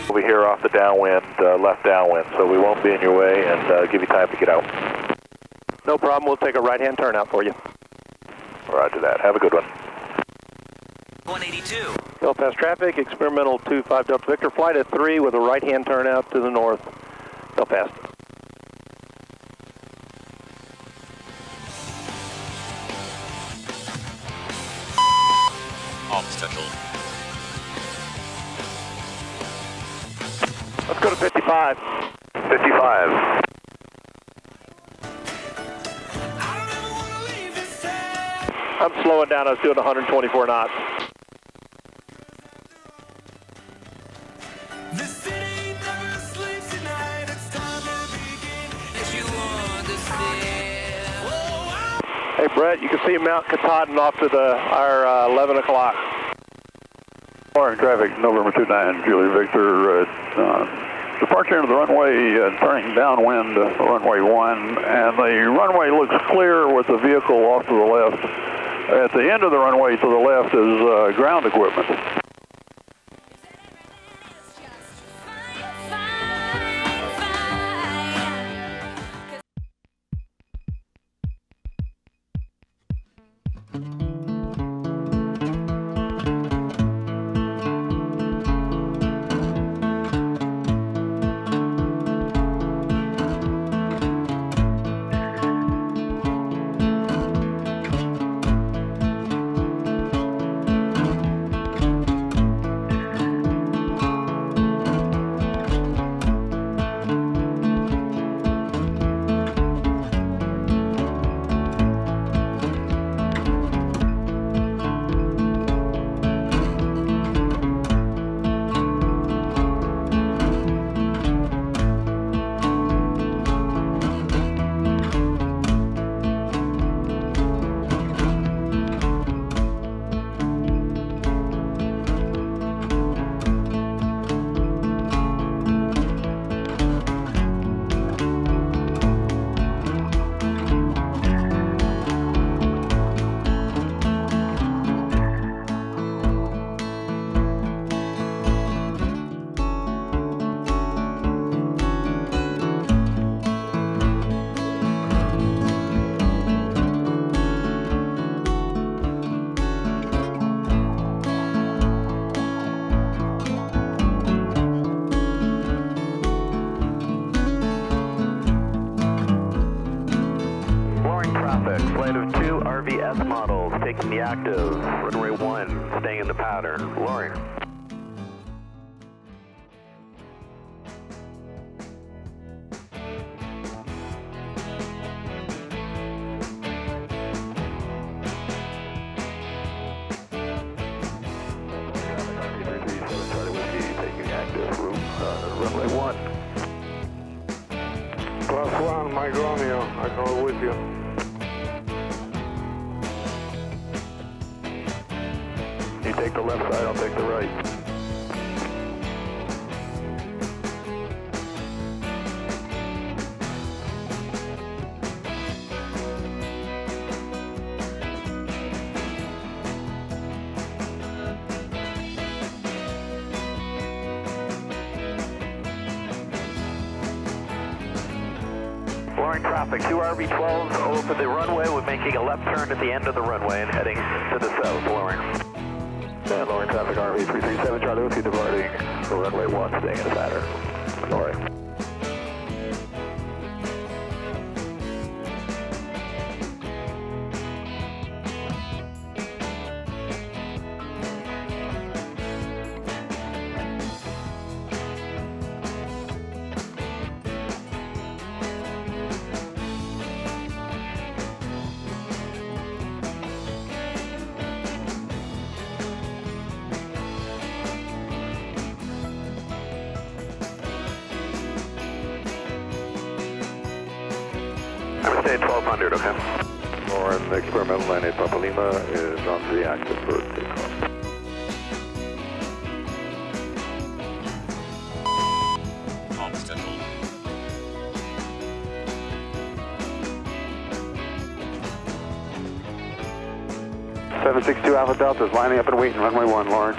We'll be here off the downwind, left downwind, so we won't be in your way and give you time to get out. No problem, we'll take a right-hand turnout for you. Roger that. Have a good one. 182. Belfast traffic, experimental 25 Delta Victor, flight at 3 with a right-hand turnout to the north. Belfast. Obstacle. Let's go to 55. 55. I'm slowing down, I was doing 124 knots. Hey Brett, you can see Mount Katahdin off to our 11 o'clock. Loring traffic, November 29, Julie Victor. Departure into the runway, turning downwind, runway 1, and the runway looks clear with the vehicle off to the left. At the end of the runway to the left is ground equipment. Flight of 2 RVS models, taking the active, runway 1, staying in the pattern. Loring. Taking active, runway 1. +1, Mike Romeo, I go with you. You take the left side, I'll take the right. Loring traffic, 2 RV-12s over the runway. We're making a left turn at the end of the runway and heading to the south, Loring. And Loring traffic, RV-337, Charlie Whiskey departing for runway 1, staying in the pattern. Loring. I'm going to stay at 1200, okay? Loring, experimental 98 Papa Lima is on the active for takeoff. Obstacle. 762 Alpha Delta is lining up and waiting, runway 1, Loring.